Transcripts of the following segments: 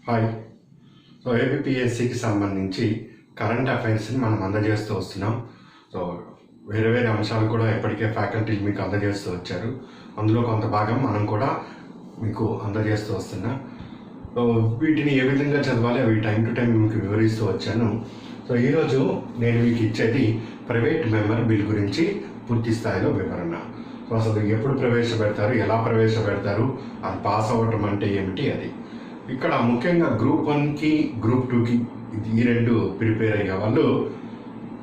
Hi. So ఏపీఎస్సికి సంబంధించి current అఫైర్స్ని మనం అందజేస్తూ వస్తున్నాం. సో వేరే వేరే అంశాలు కూడా ఇప్పటికే ఫ్యాకల్టీలు మీకు అందజేస్తూ వచ్చారు. అందులో కొంత భాగం మనం కూడా మీకు అందజేస్తూ వస్తున్నాం. సో వీటిని ఏ విధంగా చదవాలి అవి టైం టు టైం మీకు వివరిస్తూ వచ్చాను. సో ఈరోజు నేను మీకు ఇచ్చేది ప్రైవేట్ మెంబర్ బిల్ గురించి పూర్తి స్థాయిలో వివరణ. సో అసలు ఎప్పుడు ప్రవేశపెడతారు, ఎలా ప్రవేశపెడతారు, అది పాస్ అవ్వటం అంటే ఏమిటి, అది ఇక్కడ ముఖ్యంగా గ్రూప్ 1కి గ్రూప్ 2కి ఈ రెండు ప్రిపేర్ అయ్యే వాళ్ళు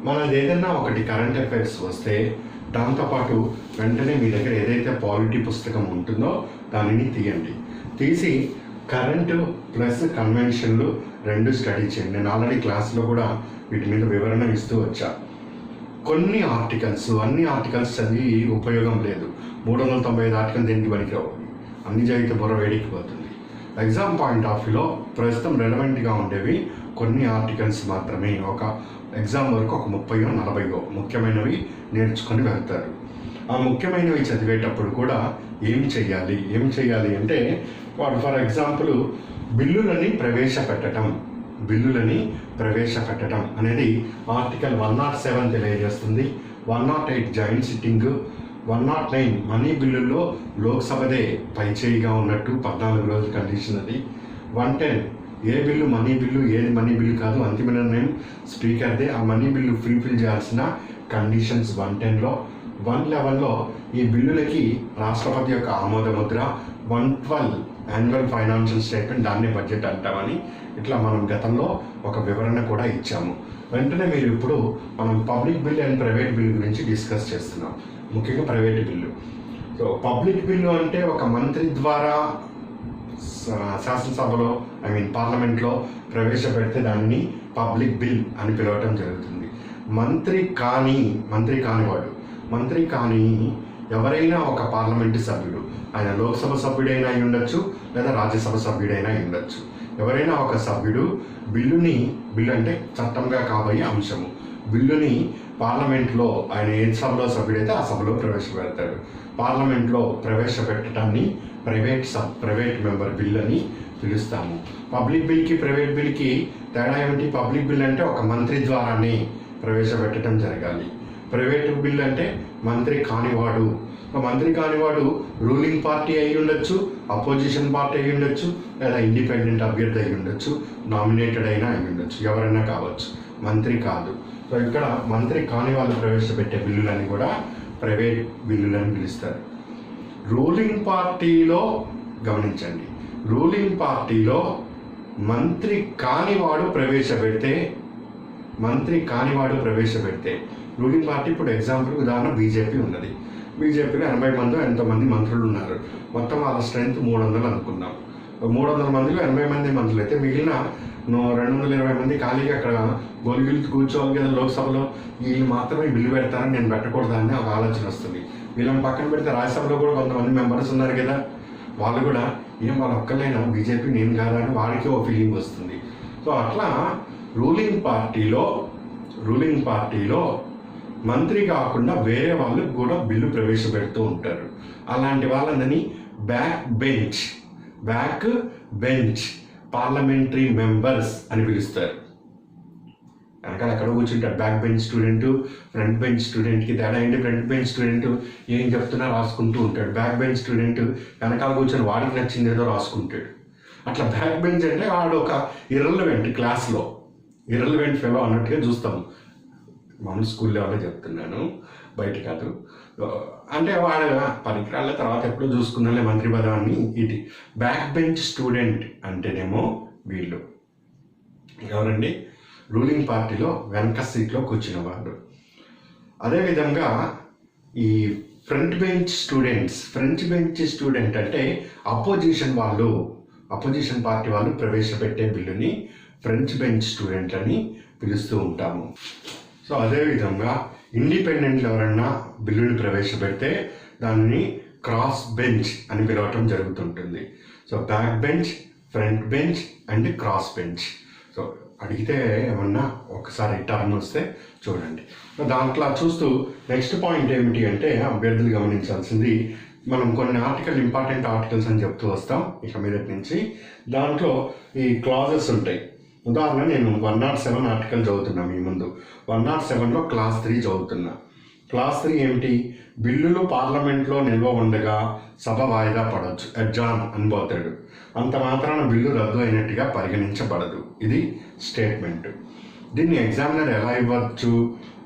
మనది ఏదైనా ఒకటి కరెంట్ అఫైర్స్ వస్తే దాంతోపాటు వెంటనే మీ దగ్గర ఏదైతే పాలిటీ పుస్తకం ఉంటుందో దానిని తీయండి. తీసి కరెంటు ప్లస్ కన్వెన్షన్లు రెండు స్టడీ చేయండి. నేను ఆల్రెడీ క్లాస్లో కూడా వీటి మీద వివరణ ఇస్తూ వచ్చా. కొన్ని ఆర్టికల్స్ అన్ని ఆర్టికల్స్ చదివి ఉపయోగం లేదు. 395 ఆర్టికల్ దేనికి పనికిరావు, అన్ని చదివితే బుర్ర వేడికిపోతుంది. ఎగ్జామ్ పాయింట్ ఆఫ్ వ్యూలో ప్రస్తుతం రెలవెంట్గా ఉండేవి కొన్ని ఆర్టికల్స్ మాత్రమే. ఒక ఎగ్జామ్ వరకు ఒక 30-40 ముఖ్యమైనవి నేర్చుకొని వెళ్తారు. ఆ ముఖ్యమైనవి చదివేటప్పుడు కూడా ఏం చేయాలి అంటే వాడు ఫర్ ఎగ్జాంపుల్ బిల్లులని ప్రవేశపెట్టడం అనేది ఆర్టికల్ 107 తెలియజేస్తుంది. 108 జాయింట్ సిట్టింగ్, 109 మనీ బిల్లుల్లో లోక్సభదే పైచేయిగా ఉన్నట్టు 14 రోజుల కండిషన్ అది. 110 ఏ బిల్లు మనీ బిల్లు, ఏది మనీ బిల్లు కాదు, అంతిమ నిర్ణయం స్పీకర్దే. ఆ మనీ బిల్లు ఫుల్ఫిల్ చేయాల్సిన కండిషన్స్ 110లో. 111లో ఈ బిల్లులకి రాష్ట్రపతి యొక్క ఆమోద ముద్ర. 112 యాన్యువల్ ఫైనాన్షియల్ స్టేట్మెంట్, దాన్నే బడ్జెట్ అంటామని ఇట్లా మనం గతంలో ఒక వివరణ కూడా ఇచ్చాము. వెంటనే మీరు ఇప్పుడు మనం public bill and private bill గురించి డిస్కస్ చేస్తున్నాం, ముఖ్యంగా private bill. So public bill అంటే ఒక మంత్రి ద్వారా శాసనసభలో పార్లమెంట్లో ప్రవేశపెడితే దాన్ని పబ్లిక్ బిల్ అని పిలవటం జరుగుతుంది. మంత్రి కాని ఎవరైనా ఒక పార్లమెంటు సభ్యుడు, ఆయన లోక్సభ సభ్యుడైనా అయి ఉండొచ్చు లేదా రాజ్యసభ సభ్యుడైనా అయి ఉండొచ్చు, ఎవరైనా ఒక సభ్యుడు బిల్లు అంటే చట్టంగా కాబోయే అంశము, బిల్లుని పార్లమెంట్లో ఆయన ఏ సభలో సభ్యుడైతే ఆ సభలో ప్రవేశపెడతాడు. పార్లమెంట్లో ప్రవేశపెట్టడాన్ని ప్రైవేట్ మెంబర్ బిల్ అని పిలుస్తాము. పబ్లిక్ బిల్కి ప్రైవేట్ బిల్కి తేడా ఏమిటి? పబ్లిక్ బిల్ అంటే ఒక మంత్రి ద్వారానే ప్రవేశపెట్టడం జరగాలి. ప్రైవేట్ బిల్ అంటే మంత్రి కానివాడు రూలింగ్ పార్టీ అయి ఉండొచ్చు, అపోజిషన్ పార్టీ అయి ఉండొచ్చు, లేదా ఇండిపెండెంట్ అభ్యర్థి అయి ఉండొచ్చు, నామినేటెడ్ అయినా అయి ఉండొచ్చు, ఎవరైనా కావచ్చు, మంత్రి కాదు. సో ఇక్కడ మంత్రి కాని వాళ్ళు ప్రవేశపెట్టే బిల్లులని కూడా ప్రైవేట్ బిల్లులని పిలుస్తారు. రూలింగ్ పార్టీలో గమనించండి, రూలింగ్ పార్టీలో మంత్రి కానివాడు ప్రవేశపెడితే రూలింగ్ పార్టీ, ఇప్పుడు ఎగ్జాంపుల్ ఉదాహరణ బీజేపీ ఉన్నది. బీజేపీలో 80 మంది ఎంతోమంది మంత్రులు ఉన్నారు. మొత్తం వాళ్ళ స్ట్రెంత్ 300 అనుకుందాం. 300 మందిలో 80 మంది మంత్రులు అయితే మిగిలిన 220 మంది ఖాళీగా అక్కడ గొలుగులు కూర్చోవాలి కదా లోక్సభలో. వీళ్ళు మాత్రమే బిల్లు పెడతారని నేను పెట్టకూడదని ఒక ఆలోచన వస్తుంది. వీళ్ళని పక్కన పెడితే రాజ్యసభలో కూడా కొంతమంది మెంబర్స్ ఉన్నారు కదా, వాళ్ళు కూడా వాళ్ళ ఒక్కళ్ళైనా బీజేపీ నేను కాదా అని వాడికి ఒక ఫీలింగ్ వస్తుంది. సో అట్లా రూలింగ్ పార్టీలో మంత్రి కాకుండా వేరే వాళ్ళు కూడా బిల్లు ప్రవేశపెడుతూ ఉంటారు. అలాంటి వాళ్ళని బ్యాక్ బెంచ్ పార్లమెంటరీ మెంబర్స్ అని పిలుస్తారు. వెనకాల ఎక్కడ కూర్చుంటారు back bench student, front bench స్టూడెంట్కి తేడా ఏంటి? ఫ్రంట్ బెంచ్ స్టూడెంట్ ఏం చెప్తున్నా రాసుకుంటూ ఉంటాడు. బ్యాక్ బెంచ్ స్టూడెంట్ వెనకాల కూర్చొని వాడికి నచ్చింది ఏదో రాసుకుంటాడు. అట్లా బ్యాక్ బెంచ్ అంటే వాడు ఒక క్లాస్లో ఇర్రెలవెంట్ ఫెలో అన్నట్టుగా చూస్తాము. మనం స్కూల్ లెవెల్లో చెప్తున్నాను, బయట కాదు. అంటే వాడు పనికిరాళ్ళ తర్వాత ఎప్పుడో చూసుకున్నాలే మంత్రి పదవాన్ని. ఇది బ్యాక్ బెంచ్ స్టూడెంట్ అంటేనేమో వీళ్ళు ఎవరండి? రూలింగ్ పార్టీలో వెనక సీట్లో కూర్చున్న వాళ్ళు. అదేవిధంగా ఈ ఫ్రంట్ బెంచ్ స్టూడెంట్ అంటే అపోజిషన్ పార్టీ వాళ్ళు ప్రవేశపెట్టే బిల్లుని ఫ్రంట్ బెంచ్ స్టూడెంట్ అని పిలుస్తూ ఉంటాము. సో అదేవిధంగా ఇండిపెండెంట్లు ఎవరన్నా బిల్లుని ప్రవేశపెడితే దానిని క్రాస్ బెంచ్ అని పిలవటం జరుగుతుంటుంది. So back bench, front bench and cross bench. So అడిగితే ఏమన్నా ఒకసారి టర్న్ వస్తే చూడండి. సో దాంట్లో చూస్తూ నెక్స్ట్ పాయింట్ ఏమిటి అంటే అభ్యర్థులు గమనించాల్సింది మనం కొన్ని ఇంపార్టెంట్ ఆర్టికల్స్ అని చెప్తూ వస్తాం ఇక మీదటి నుంచి. దాంట్లో ఈ క్లాజెస్ ఉంటాయి. ఉదాహరణ నేను 107 ఆర్టికల్ చదువుతున్నా మీ ముందు. 107లో క్లాస్ 3 చదువుతున్నా. క్లాస్ 3 ఏమిటి? బిల్లులు పార్లమెంట్లో నిల్వ ఉండగా సభ వాయిదా పడవచ్చు, ఎడ్జాన్ అనిపోతాడు. అంత మాత్రాన బిల్లు రద్దు అయినట్టుగా పరిగణించబడదు. ఇది స్టేట్మెంట్. దీన్ని ఎగ్జామినర్ ఎలా ఇవ్వచ్చు?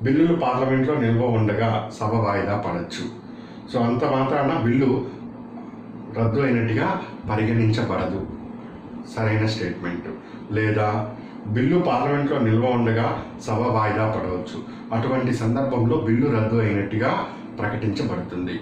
బిల్లులు పార్లమెంట్లో నిల్వ ఉండగా సభ వాయిదా పడవచ్చు. సో అంత మాత్రాన బిల్లు రద్దు అయినట్టుగా పరిగణించబడదు, సరైన స్టేట్మెంట్. లేదా బిల్లు పార్లమెంట్లో నిల్వ ఉండగా సభ వాయిదా పడవచ్చు, అటువంటి సందర్భంలో బిల్లు రద్దు అయినట్టుగా ప్రకటించబడుతుంది.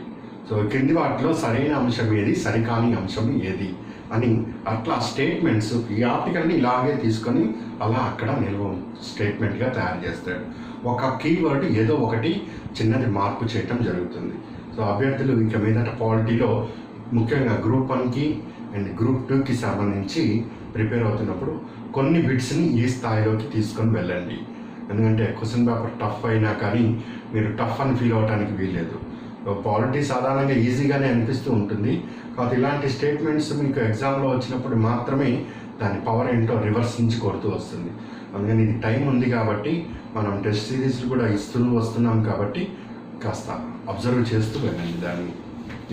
సో కింది వాటిలో సరైన అంశం ఏది, సరికాని అంశం ఏది అని అట్లా స్టేట్మెంట్స్ ఈ ఆర్టికల్ని ఇలాగే తీసుకొని అలా అక్కడ నిల్వ స్టేట్మెంట్గా తయారు చేస్తాడు. ఒక కీవర్డ్ ఏదో ఒకటి చిన్నది మార్పు చేయటం జరుగుతుంది. సో అభ్యర్థులు ఇక మీదట పాలిటీలో ముఖ్యంగా గ్రూప్ 1కి అండ్ గ్రూప్ 2కి సంబంధించి ప్రిపేర్ అవుతున్నప్పుడు కొన్ని బిట్స్ని ఈ స్థాయిలోకి తీసుకొని వెళ్ళండి. ఎందుకంటే క్వశ్చన్ పేపర్ టఫ్ అయినా కానీ మీరు టఫ్ అని ఫీల్ అవ్వడానికి వీల్లేదు. పాలిటీ సాధారణంగా ఈజీగానే అనిపిస్తూ ఉంటుంది, కాబట్టి ఇలాంటి స్టేట్మెంట్స్ మీకు ఎగ్జామ్లో వచ్చినప్పుడు మాత్రమే దాని పవర్ ఏంటో రివర్స్ నుంచి కొడుతూ వస్తుంది. అందుకని ఇది టైం ఉంది కాబట్టి మనం టెస్ట్ సిరీస్లు కూడా ఇస్తూ వస్తున్నాం కాబట్టి కాస్త అబ్జర్వ్ చేస్తూ వెళ్ళండి దాన్ని.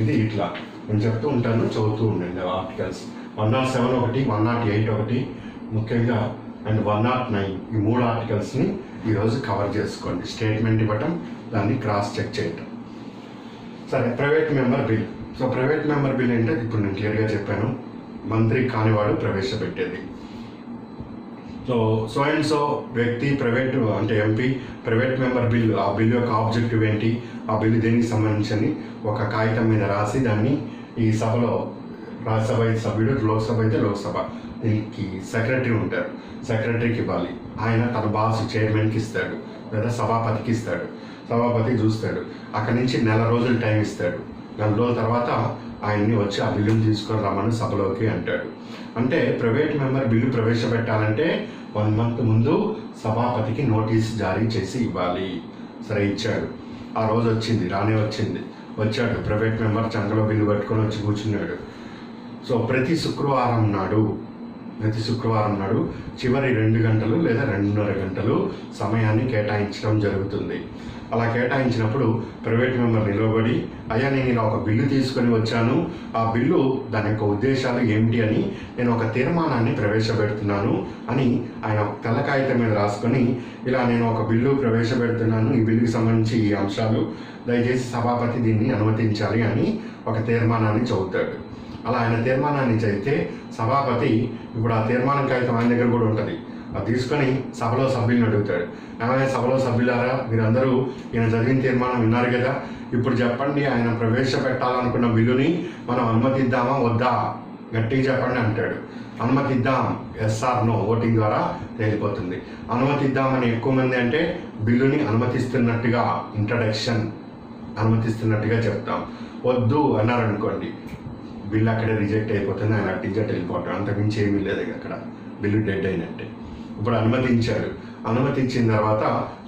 ఇది ఇట్లా నేను చెప్తూ ఉంటాను, చదువుతూ ఉండండి ఆర్టికల్స్. 107 ఒకటి, 108 ఒకటి ముఖ్యంగా అండ్ 109 ఈ 3 ఆర్టికల్స్ని ఈరోజు కవర్ చేసుకోండి. స్టేట్మెంట్ ఇవ్వటం, దాన్ని క్రాస్ చెక్ చేయటం. సరే, private member bill. So private member bill అంటే ఇప్పుడు నేను క్లియర్గా చెప్పాను, మంత్రి కానివాడు ప్రవేశపెట్టేది. సో అండ్ సో వ్యక్తి ప్రైవేట్ అంటే ఎంపీ ప్రైవేట్ మెంబర్ బిల్, ఆ బిల్ యొక్క ఆబ్జెక్టివ్ ఏంటి, ఆ బిల్లు దేనికి సంబంధించి ఒక కాగితం మీద రాసి దాన్ని ఈ సభలో, రాజ్యసభ అయితే సభ్యుడు, లోక్సభ అయితే లోక్సభ, దీనికి సెక్రటరీ ఉంటారు, సెక్రటరీకి ఇవ్వాలి. ఆయన తన బాస్ చైర్మన్కి ఇస్తాడు లేదా సభాపతికి ఇస్తాడు. సభాపతి చూస్తాడు, అక్కడి నుంచి 4 రోజులు టైం ఇస్తాడు. 4 రోజుల తర్వాత ఆయన్ని వచ్చి ఆ బిల్లును తీసుకొని రమ్మని సభలోకి అంటాడు. అంటే ప్రైవేట్ మెంబర్ బిల్లు ప్రవేశపెట్టాలంటే 1 మంత్ ముందు సభాపతికి నోటీస్ జారీ చేసి ఇవ్వాలి. సరే, ఇచ్చాడు. ఆ రోజు వచ్చింది, రానే వచ్చింది, వచ్చాడు ప్రైవేట్ మెంబర్ చంకలో బిల్లు పట్టుకొని వచ్చి కూర్చున్నాడు. సో ప్రతి శుక్రవారం నాడు చివరి 2 గంటలు లేదా 2.5 గంటలు సమయాన్ని కేటాయించడం జరుగుతుంది. అలా కేటాయించినప్పుడు ప్రైవేట్ మెంబర్ నిలబడి, అయ్యా నేను ఇలా ఒక బిల్లు తీసుకొని వచ్చాను, ఆ బిల్లు దాని యొక్క ఉద్దేశాలు ఏమిటి అని నేను ఒక తీర్మానాన్ని ప్రవేశపెడుతున్నాను అని ఆయన తెల్ల కాగితం మీద రాసుకొని, ఇలా నేను ఒక బిల్లు ప్రవేశపెడుతున్నాను, ఈ బిల్లుకి సంబంధించి ఈ అంశాలు, దయచేసి సభాపతి దీన్ని అనుమతించాలి అని ఒక తీర్మానాన్ని చదువుతాడు. అలా ఆయన తీర్మానాన్ని చదివితే సభాపతి ఇప్పుడు ఆ తీర్మానం కాగితం ఆయన దగ్గర కూడా ఉంటుంది, అది తీసుకొని సభలో సభ్యులను అడుగుతాడు. ఏమైనా సభలో సభ్యులారా, మీరందరూ ఈయన చదివిన తీర్మానం విన్నారు కదా, ఇప్పుడు చెప్పండి, ఆయన ప్రవేశపెట్టాలనుకున్న బిల్లుని మనం అనుమతిద్దామా వద్దా, గట్టిగా చెప్పండి అంటాడు. అనుమతిద్దాం, ఎస్ఆర్ నో ఓటింగ్ ద్వారా తేలిపోతుంది. అనుమతిద్దామని ఎక్కువ మంది అంటే బిల్లుని అనుమతిస్తున్నట్టుగా, ఇంట్రడక్షన్ అనుమతిస్తున్నట్టుగా చెప్తాం. వద్దు అన్నారనుకోండి, బిల్లు అక్కడే రిజెక్ట్ అయిపోతుంది, ఆయన టికెట్ వెళ్ళిపోవటం, అంతకుమించి ఏమీ లేదు అక్కడ, బిల్లు డెడ్ అయినట్టే. ఇప్పుడు అనుమతించాడు, అనుమతించిన తర్వాత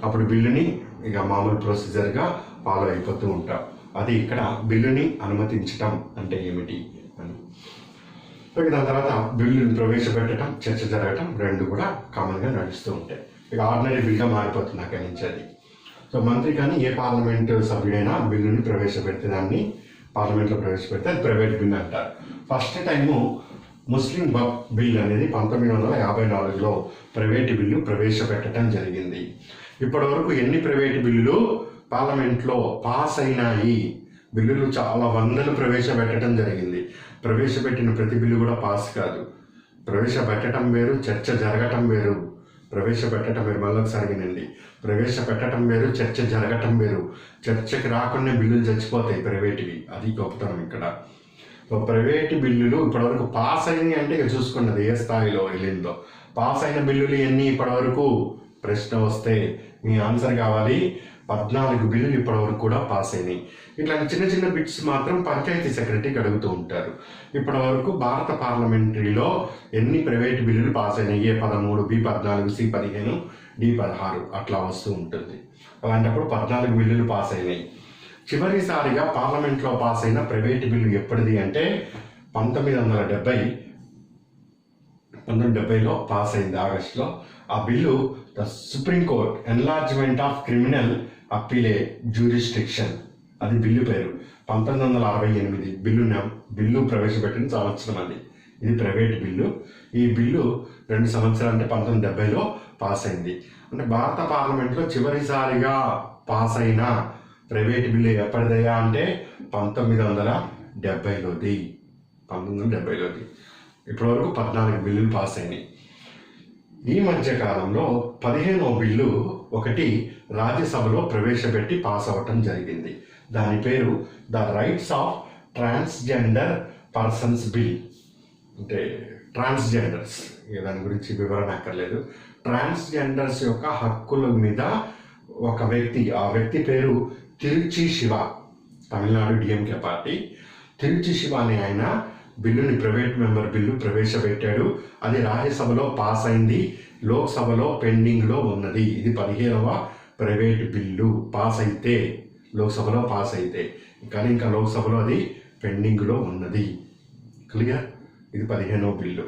అప్పుడు బిల్లుని ఇక మామూలు ప్రొసీజర్గా ఫాలో అయిపోతూ ఉంటాం. అది ఇక్కడ బిల్లుని అనుమతించటం అంటే ఏమిటి అని. దాని తర్వాత బిల్లుని ప్రవేశపెట్టడం, చర్చ జరగటం, 2 కూడా కామన్గా నడుస్తూ ఉంటాయి. ఇక ఆర్డినరీ బిల్గా మారిపోతుంది అక్కడి నుంచి అది. సో మంత్రి కానీ ఏ పార్లమెంట్ సభ్యుడైనా బిల్లుని ప్రవేశపెడితే, దాన్ని పార్లమెంట్లో ప్రవేశపెడితే అది ప్రైవేట్ బిల్ అంటారు. ఫస్ట్ టైము ముస్లిం వక్ఫ్ బిల్ అనేది 1954లో ప్రైవేటు బిల్లు ప్రవేశపెట్టడం జరిగింది. ఇప్పటి వరకు ఎన్ని ప్రైవేటు బిల్లులు పార్లమెంట్లో పాస్ అయినాయి? బిల్లులు చాలా వందలు ప్రవేశపెట్టడం జరిగింది. ప్రవేశపెట్టిన ప్రతి బిల్లు కూడా పాస్ కాదు. ప్రవేశపెట్టడం వేరు, చర్చ జరగటం వేరు. ప్రవేశపెట్టడం వేరు, మళ్ళొకసారి వినండి. ప్రవేశపెట్టడం వేరు, చర్చ జరగటం వేరు. చర్చకి రాకుండా బిల్లులు చచ్చిపోతాయి ప్రైవేటువి, అది గొప్పతనం ఇక్కడ. ప్రైవేటు బిల్లులు ఇప్పటివరకు పాస్ అయినాయి అంటే ఇక చూసుకున్నది ఏ స్థాయిలో వెళ్ళిందో. పాస్ అయిన బిల్లులు ఎన్ని ఇప్పటివరకు? ప్రశ్న వస్తే మీ ఆన్సర్ కావాలి. 14 బిల్లులు ఇప్పటివరకు కూడా పాస్ అయినాయి. ఇట్లాంటి చిన్న చిన్న బిట్స్ మాత్రం పంచాయతీ సెక్రటరీకి అడుగుతూ ఉంటారు. ఇప్పటివరకు భారత పార్లమెంటరీలో ఎన్ని ప్రైవేటు బిల్లులు పాస్ అయినాయి? A13, B14, C15, D16 అట్లా వస్తూ ఉంటుంది. అలాంటప్పుడు 14 బిల్లులు పాస్ అయినాయి. చివరిసారిగా పార్లమెంట్లో పాస్ అయిన ప్రైవేట్ బిల్లు ఎప్పటిది అంటే 1970లో పాస్ అయింది ఆగస్టులో. ఆ bill the Supreme Court enlargement of criminal appellate jurisdiction, అది బిల్లు పేరు. 1968 బిల్లు ప్రవేశపెట్టిన సంవత్సరం అది. ఇది ప్రైవేట్ బిల్లు. ఈ బిల్లు 2 సంవత్సరాలు అంటే 1970లో పాస్ అయింది. అంటే భారత పార్లమెంట్లో చివరిసారిగా పాస్ అయిన ప్రైవేట్ బిల్లు ఎప్పటిదయ్యా అంటే 1970లోది. ఇప్పటివరకు 14 బిల్లులు పాస్ అయినాయి. ఈ మధ్య కాలంలో 15వ బిల్లు ఒకటి రాజ్యసభలో ప్రవేశపెట్టి పాస్ అవ్వటం జరిగింది. దాని పేరు the rights of transgender persons bill. అంటే ట్రాన్స్జెండర్స్, దాని గురించి వివరణ అక్కర్లేదు. ట్రాన్స్జెండర్స్ యొక్క హక్కుల మీద ఒక వ్యక్తి, ఆ వ్యక్తి పేరు తిరుచి శివ, తమిళనాడు డిఎంకే పార్టీ. తిరుచి శివ అనే ఆయన బిల్లుని ప్రైవేట్ మెంబర్ బిల్లు ప్రవేశపెట్టాడు. అది రాజ్యసభలో పాస్ అయింది, లోక్సభలో పెండింగ్లో ఉన్నది. ఇది 15వ ప్రైవేట్ బిల్లు పాస్ అయితే, లోక్సభలో పాస్ అయితే, కానీ ఇంకా లోక్సభలో అది పెండింగ్లో ఉన్నది. క్లియర్? ఇది 15వ బిల్లు.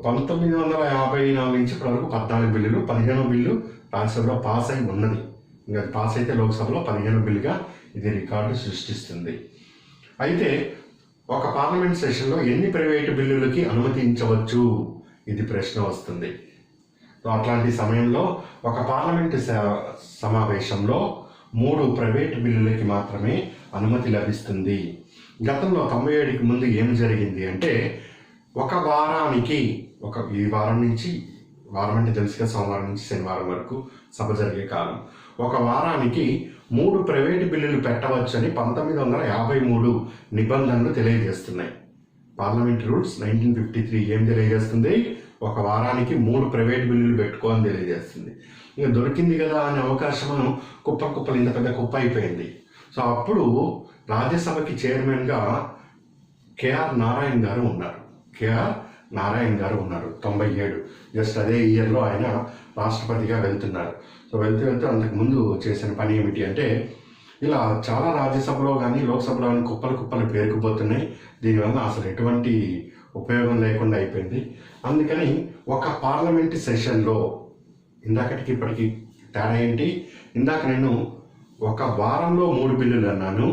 1954 నుంచి ఇప్పటివరకు 14 బిల్లులు, 15వ బిల్లు రాజ్యసభలో పాస్ అయి ఉన్నది. ఇంకా పాస్ అయితే లోక్సభలో 15వ బిల్లుగా ఇది రికార్డు సృష్టిస్తుంది. అయితే ఒక పార్లమెంట్ సెషన్లో ఎన్ని ప్రైవేటు బిల్లులకి అనుమతించవచ్చు, ఇది ప్రశ్న వస్తుంది. అట్లాంటి సమయంలో ఒక పార్లమెంటు సమావేశంలో 3 ప్రైవేటు బిల్లులకి మాత్రమే అనుమతి లభిస్తుంది. గతంలో 97కి ముందు ఏం జరిగింది అంటే, ఒక వారానికి ఈ వారం నుంచి, వారం అంటే తెలుసుగా సోమవారం నుంచి శనివారం వరకు సభ జరిగే కాలం, ఒక వారానికి 3 ప్రైవేటు బిల్లులు పెట్టవచ్చని 1953 నిబంధనలు తెలియజేస్తున్నాయి. పార్లమెంట్ రూల్స్ 1953 ఏం తెలియజేస్తుంది? ఒక వారానికి 3 ప్రైవేట్ బిల్లులు పెట్టుకోవాలని తెలియజేస్తుంది. ఇంకా దొరికింది కదా అనే అవకాశం కుప్పలు ఇంత పెద్ద కుప్ప అయిపోయింది. సో అప్పుడు రాజ్యసభకి చైర్మన్గా కేఆర్ నారాయణ్ గారు ఉన్నారు. 97, జస్ట్ అదే ఇయర్లో ఆయన రాష్ట్రపతిగా వెళ్తున్నారు. సో వెళ్తూ అంతకుముందు చేసిన పని ఏమిటి అంటే, ఇలా చాలా రాజ్యసభలో కానీ లోక్సభలో కానీ కుప్పలు పేరుకుపోతున్నాయి. దీనివల్ల అసలు ఎటువంటి ఉపయోగం లేకుండా అయిపోయింది. అందుకని ఒక పార్లమెంట్ సెషన్లో, ఇందాకటికి ఇప్పటికి తేడా ఏంటి? ఇందాక నేను ఒక వారంలో 3 బిల్లులు అన్నాను.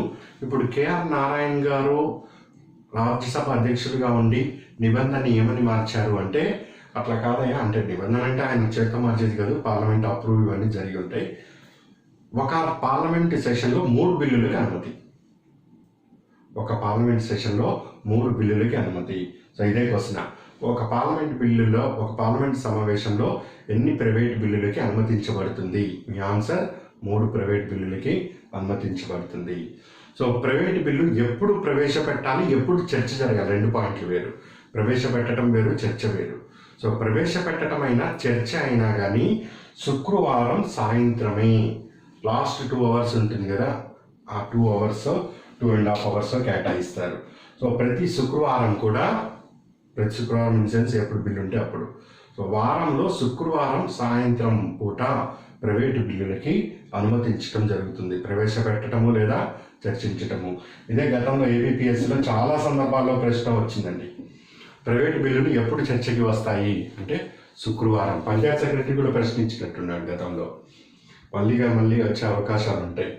ఇప్పుడు కేఆర్ నారాయణ్ గారు రాజ్యసభ అధ్యక్షుడిగా ఉండి నిబంధన ఏమని మార్చారు అంటే, అట్లా కాదయ్యా, అంటే నిబంధన అంటే ఆయన చేత మార్చేది కాదు, పార్లమెంట్ అప్రూవ్ ఇవన్నీ జరిగి ఉంటాయి. ఒక పార్లమెంట్ సెషన్లో 3 బిల్లులకి అనుమతి. ఒక పార్లమెంట్ సెషన్లో 3 బిల్లులకి అనుమతి. సో ఇదే క్వశ్చన్. ఒక పార్లమెంట్ సమావేశంలో ఎన్ని ప్రైవేట్ బిల్లులకి అనుమతించబడుతుంది? మీ ఆన్సర్ 3 ప్రైవేట్ బిల్లులకి అనుమతించబడుతుంది. సో ప్రైవేట్ బిల్లు ఎప్పుడు ప్రవేశపెట్టాలి, ఎప్పుడు చర్చ జరగాలి, 2 పాయింట్లు వేరు. ప్రవేశపెట్టడం వేరు, చర్చ వేరు. సో ప్రవేశపెట్టడం అయినా చర్చ అయినా కానీ శుక్రవారం సాయంత్రమే, లాస్ట్ 2 అవర్స్ ఉంటుంది కదా, ఆ 2 అవర్స్ 2.5 అవర్స్ కేటాయిస్తారు. సో ప్రతి శుక్రవారం ఇన్ సెన్స్ ఎప్పుడు బిల్లు ఉంటే అప్పుడు. సో వారంలో శుక్రవారం సాయంత్రం పూట ప్రైవేటు బిల్లులకి అనుమతించడం జరుగుతుంది, ప్రవేశపెట్టడము లేదా చర్చించటము. ఇదే గతంలో ఏబిపిఎస్సిలో చాలా సందర్భాల్లో ప్రశ్న వచ్చిందండి, ప్రైవేటు బిల్లులు ఎప్పుడు చర్చకి వస్తాయి అంటే శుక్రవారం. పంచాయత్ సెక్రటరీ కూడా ప్రశ్నించినట్టున్నాడు గతంలో. మళ్ళీ వచ్చే అవకాశాలు ఉంటాయి.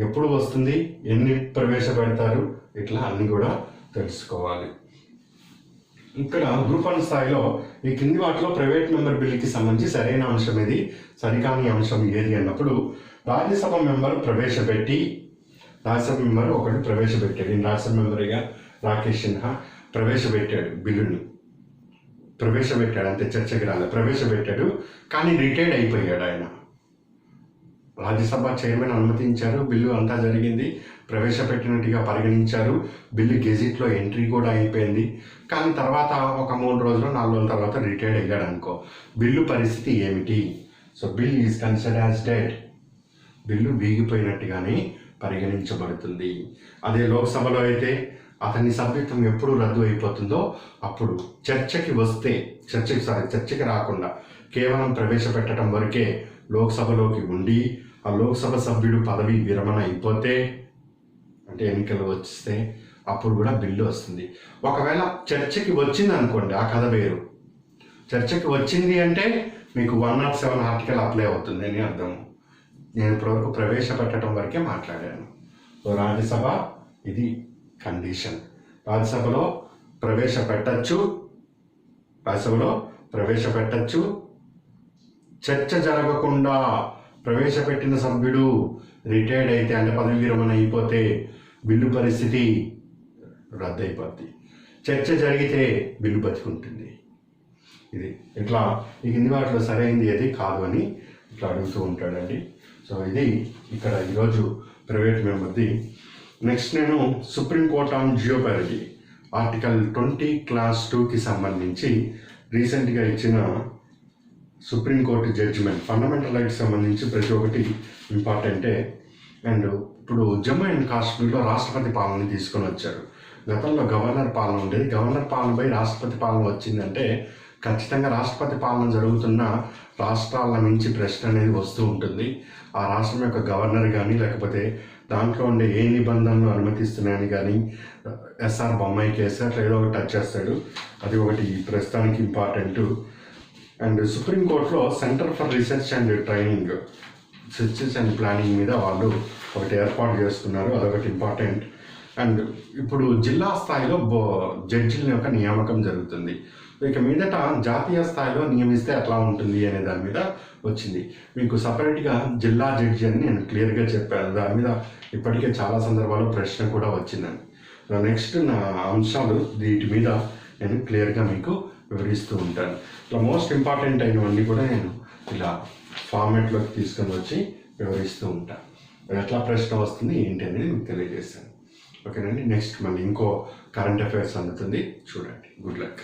ఎప్పుడు వస్తుంది, ఎన్ని ప్రవేశపెడతారు, ఇట్లా అన్నీ కూడా తెలుసుకోవాలి. ఇక్కడ గ్రూప్ 1 స్థాయిలో ఈ కింది వాటిలో ప్రైవేట్ మెంబర్ బిల్లుకి సంబంధించి సరైన అంశం ఏది, సరికాని అంశం ఏది అన్నప్పుడు, రాజ్యసభ మెంబర్ ఒకటి ప్రవేశపెట్టాడు. రాజ్యసభ మెంబర్గా రాకేష్ సిన్హా ప్రవేశపెట్టాడు, బిల్లుని ప్రవేశపెట్టాడు, అంతే, చర్చకి రాలేదు, ప్రవేశపెట్టాడు. కానీ రిటైర్డ్ అయిపోయాడు ఆయన. రాజ్యసభ చైర్మన్ అనుమతించారు, బిల్లు అంతా జరిగింది, ప్రవేశపెట్టినట్టుగా పరిగణించారు, బిల్లు గెజిట్లో ఎంట్రీ కూడా అయిపోయింది. కానీ తర్వాత ఒక 3 రోజులు 4 రోజుల తర్వాత రిటైర్డ్ అయ్యాడు అనుకో, బిల్లు పరిస్థితి ఏమిటి? So bill is considered as dead, bill వీగిపోయినట్టుగానే పరిగణించబడుతుంది. అదే లోక్సభలో అయితే అతని సభ్యత్వం ఎప్పుడు రద్దు అయిపోతుందో అప్పుడు చర్చకి రాకుండా కేవలం ప్రవేశపెట్టడం వరకే లోక్సభలోకి ఉండి ఆ లోక్సభ సభ్యుడు పదవి విరమణ అయిపోతే, అంటే ఎన్నికలు వస్తే అప్పుడు కూడా బిల్లు వస్తుంది. ఒకవేళ చర్చకి వచ్చింది అనుకోండి, ఆ కథ వేరు. చర్చకి వచ్చింది అంటే మీకు 107 ఆర్టికల్ అప్లై అవుతుంది అని అర్థం. నేను ఇప్పటివరకు ప్రవేశపెట్టడం వరకే మాట్లాడాను. సో రాజ్యసభ ఇది కండిషన్. రాజ్యసభలో ప్రవేశపెట్టచ్చు. చర్చ జరగకుండా ప్రవేశపెట్టిన సభ్యుడు రిటైర్డ్ అయితే, అంటే పదవి విరమణ అయిపోతే బిల్లు పరిస్థితి రద్దయిపోద్ది. చర్చ జరిగితే బిల్లు బతికుంటుంది. ఇది ఇట్లా ఈ కింది వాటిలో సరైనది ఏది కాదు అని ఇట్లా అడుగుతూ ఉంటాడండి. సో ఇది ఇక్కడ ఈరోజు ప్రైవేట్ మెంబర్ది. నెక్స్ట్ నేను సుప్రీంకోర్ట్ ఆన్ జియోపారిటీ ఆర్టికల్ 20 క్లాస్ 2కి సంబంధించి రీసెంట్గా ఇచ్చిన సుప్రీంకోర్టు జడ్జిమెంట్, ఫండమెంటల్ రైట్స్ సంబంధించి ప్రతి ఒక్కటి ఇంపార్టెంటే. అండ్ ఇప్పుడు జమ్మూ అండ్ కాశ్మీర్లో రాష్ట్రపతి పాలన తీసుకొని వచ్చారు. గతంలో గవర్నర్ పాలన ఉండేది. గవర్నర్ పాలనపై రాష్ట్రపతి పాలన వచ్చిందంటే ఖచ్చితంగా రాష్ట్రపతి పాలన జరుగుతున్న రాష్ట్రాల నుంచి ప్రశ్న అనేది వస్తూ ఉంటుంది. ఆ రాష్ట్రం యొక్క గవర్నర్ కానీ, లేకపోతే దాంట్లో ఉండే ఏ నిబంధనలు అనుమతిస్తున్నాయని కానీ, ఎస్ఆర్ బొమ్మాయి కేసు అట్లా ఏదో ఒకటి టచ్ చేస్తాడు. అది ఒకటి ప్రస్తుతానికి ఇంపార్టెంట్. అండ్ సుప్రీంకోర్టులో centre for research and training, research and planning మీద వాళ్ళు ఒకటి ఏర్పాటు చేస్తున్నారు. అదొకటి ఇంపార్టెంట్. అండ్ ఇప్పుడు జిల్లా స్థాయిలో జడ్జిల యొక్క నియామకం జరుగుతుంది. ఇక మీదట జాతీయ స్థాయిలో నియమిస్తే ఎట్లా ఉంటుంది అనే దాని మీద వచ్చింది. మీకు సపరేట్గా జిల్లా జడ్జి అని నేను క్లియర్గా చెప్పాను. దాని మీద ఇప్పటికే చాలా సందర్భాల్లో ప్రశ్న కూడా వచ్చిందండి. నెక్స్ట్ నా అంశాలు వీటి మీద నేను క్లియర్గా మీకు వివరిస్తూ ఉంటాను. ఇట్లా మోస్ట్ ఇంపార్టెంట్ అయినవన్నీ కూడా నేను ఇలా ఫార్మాట్లోకి తీసుకొని వచ్చి వివరిస్తూ ఉంటాను. ఎట్లా ప్రశ్న వస్తుంది ఏంటి అనేది మీకు తెలియజేస్తాను. ఓకేనండి. నెక్స్ట్ మళ్ళీ ఇంకో కరెంట్ అఫైర్స్ అందుతుంది, చూడండి. Good luck.